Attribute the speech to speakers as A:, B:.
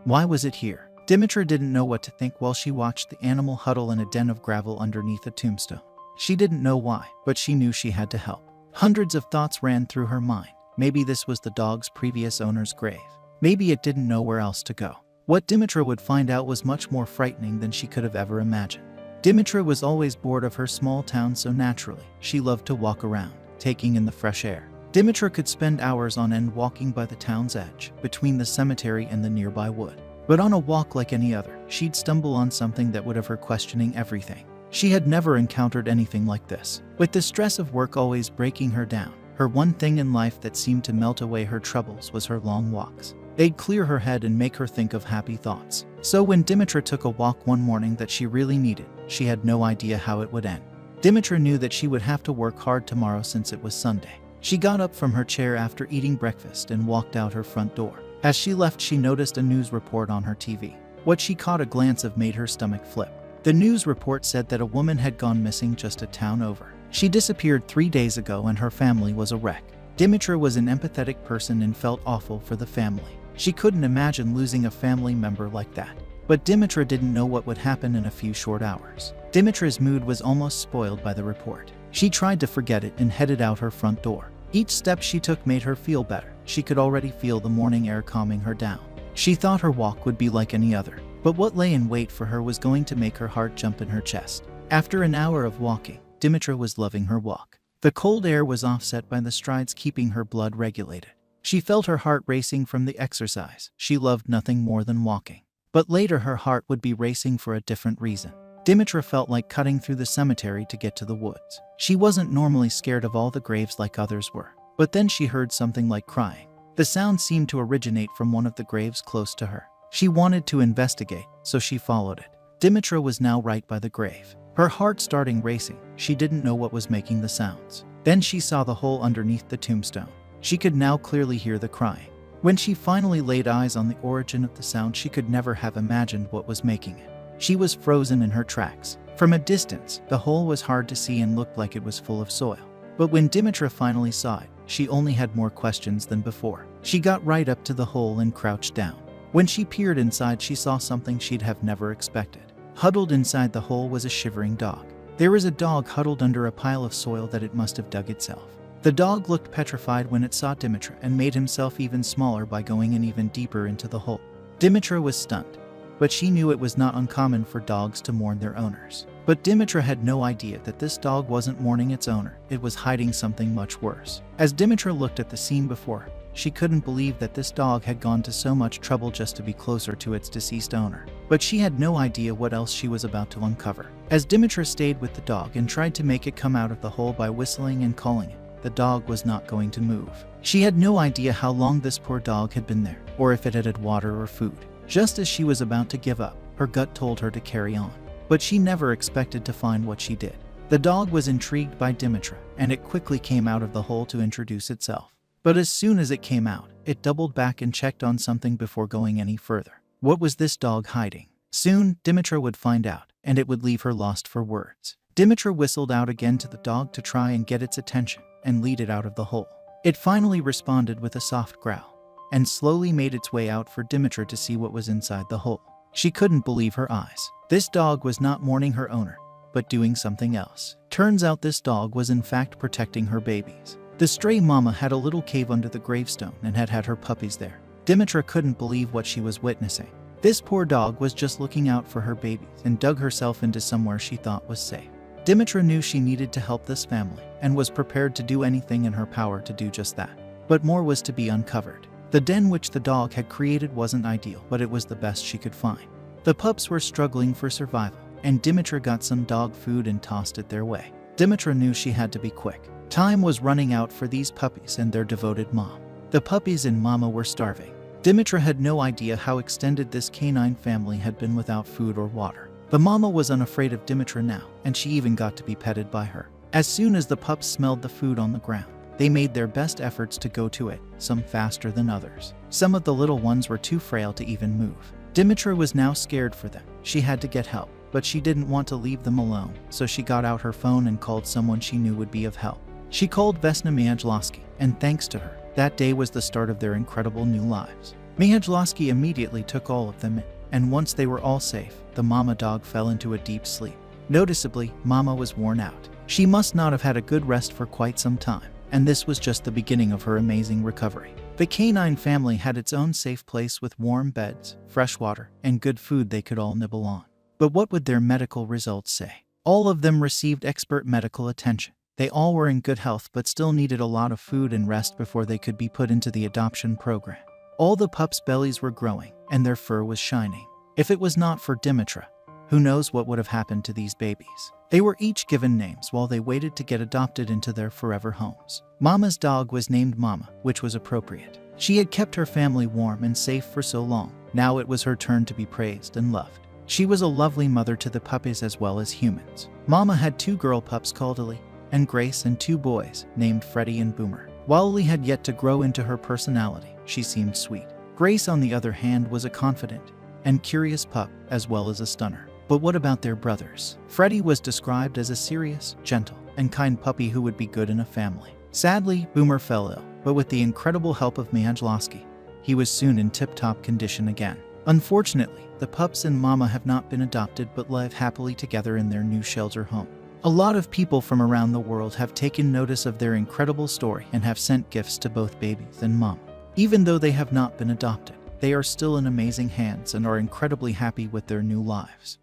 A: Why was it here? Dimitra didn't know what to think while she watched the animal huddle in a den of gravel underneath a tombstone. She didn't know why, but she knew she had to help. Hundreds of thoughts ran through her mind. Maybe this was the dog's previous owner's grave. Maybe it didn't know where else to go. What Dimitra would find out was much more frightening than she could have ever imagined. Dimitra was always bored of her small town, so naturally, she loved to walk around, taking in the fresh air. Dimitra could spend hours on end walking by the town's edge, between the cemetery and the nearby wood. But on a walk like any other, she'd stumble on something that would have her questioning everything. She had never encountered anything like this. With the stress of work always breaking her down, her one thing in life that seemed to melt away her troubles was her long walks. They'd clear her head and make her think of happy thoughts. So when Dimitra took a walk one morning that she really needed, she had no idea how it would end. Dimitra knew that she would have to work hard tomorrow since it was Sunday. She got up from her chair after eating breakfast and walked out her front door. As she left, she noticed a news report on her TV. What she caught a glance of made her stomach flip. The news report said that a woman had gone missing just a town over. She disappeared 3 days ago and her family was a wreck. Dimitra was an empathetic person and felt awful for the family. She couldn't imagine losing a family member like that. But Dimitra didn't know what would happen in a few short hours. Dimitra's mood was almost spoiled by the report. She tried to forget it and headed out her front door. Each step she took made her feel better. She could already feel the morning air calming her down. She thought her walk would be like any other. But what lay in wait for her was going to make her heart jump in her chest. After an hour of walking, Dimitra was loving her walk. The cold air was offset by the strides, keeping her blood regulated. She felt her heart racing from the exercise. She loved nothing more than walking. But later her heart would be racing for a different reason. Dimitra felt like cutting through the cemetery to get to the woods. She wasn't normally scared of all the graves like others were. But then she heard something like crying. The sound seemed to originate from one of the graves close to her. She wanted to investigate, so she followed it. Dimitra was now right by the grave. Her heart starting racing. She didn't know what was making the sounds. Then she saw the hole underneath the tombstone. She could now clearly hear the crying. When she finally laid eyes on the origin of the sound, she could never have imagined what was making it. She was frozen in her tracks. From a distance, the hole was hard to see and looked like it was full of soil. But when Dimitra finally saw it, she only had more questions than before. She got right up to the hole and crouched down. When she peered inside, she saw something she'd have never expected. Huddled inside the hole was a shivering dog. There was a dog huddled under a pile of soil that it must have dug itself. The dog looked petrified when it saw Dimitra and made himself even smaller by going in even deeper into the hole. Dimitra was stunned, but she knew it was not uncommon for dogs to mourn their owners. But Dimitra had no idea that this dog wasn't mourning its owner. It was hiding something much worse. As Dimitra looked at the scene before her, she couldn't believe that this dog had gone to so much trouble just to be closer to its deceased owner. But she had no idea what else she was about to uncover. As Dimitra stayed with the dog and tried to make it come out of the hole by whistling and calling it, the dog was not going to move. She had no idea how long this poor dog had been there, or if it had water or food. Just as she was about to give up, her gut told her to carry on. But she never expected to find what she did. The dog was intrigued by Dimitra, and it quickly came out of the hole to introduce itself. But as soon as it came out, it doubled back and checked on something before going any further. What was this dog hiding? Soon, Dimitra would find out, and it would leave her lost for words. Dimitra whistled out again to the dog to try and get its attention and lead it out of the hole. It finally responded with a soft growl and slowly made its way out for Dimitra to see what was inside the hole. She couldn't believe her eyes. This dog was not mourning her owner, but doing something else. Turns out this dog was in fact protecting her babies. The stray mama had a little cave under the gravestone and had her puppies there. Dimitra couldn't believe what she was witnessing. This poor dog was just looking out for her babies and dug herself into somewhere she thought was safe. Dimitra knew she needed to help this family and was prepared to do anything in her power to do just that. But more was to be uncovered. The den which the dog had created wasn't ideal, but it was the best she could find. The pups were struggling for survival, and Dimitra got some dog food and tossed it their way. Dimitra knew she had to be quick. Time was running out for these puppies and their devoted mom. The puppies and mama were starving. Dimitra had no idea how extended this canine family had been without food or water. The mama was unafraid of Dimitra now, and she even got to be petted by her. As soon as the pups smelled the food on the ground, they made their best efforts to go to it, some faster than others. Some of the little ones were too frail to even move. Dimitra was now scared for them. She had to get help, but she didn't want to leave them alone, so she got out her phone and called someone she knew would be of help. She called Vesna Miajlowski, and thanks to her, that day was the start of their incredible new lives. Mihajlowski immediately took all of them in, and once they were all safe, the mama dog fell into a deep sleep. Noticeably, Mama was worn out. She must not have had a good rest for quite some time, and this was just the beginning of her amazing recovery. The canine family had its own safe place with warm beds, fresh water, and good food they could all nibble on. But what would their medical results say? All of them received expert medical attention. They all were in good health but still needed a lot of food and rest before they could be put into the adoption program. All the pups' bellies were growing, and their fur was shining. If it was not for Dimitra, who knows what would have happened to these babies? They were each given names while they waited to get adopted into their forever homes. Mama's dog was named Mama, which was appropriate. She had kept her family warm and safe for so long. Now it was her turn to be praised and loved. She was a lovely mother to the puppies as well as humans. Mama had 2 girl pups called Lily and Grace and 2 boys named Freddie and Boomer. While Lily had yet to grow into her personality, she seemed sweet. Grace, on the other hand, was a confident and curious pup as well as a stunner. But what about their brothers? Freddie was described as a serious, gentle, and kind puppy who would be good in a family. Sadly, Boomer fell ill, but with the incredible help of Mihajlowski, he was soon in tip-top condition again. Unfortunately, the pups and Mama have not been adopted but live happily together in their new shelter home. A lot of people from around the world have taken notice of their incredible story and have sent gifts to both babies and Mama. Even though they have not been adopted, they are still in amazing hands and are incredibly happy with their new lives.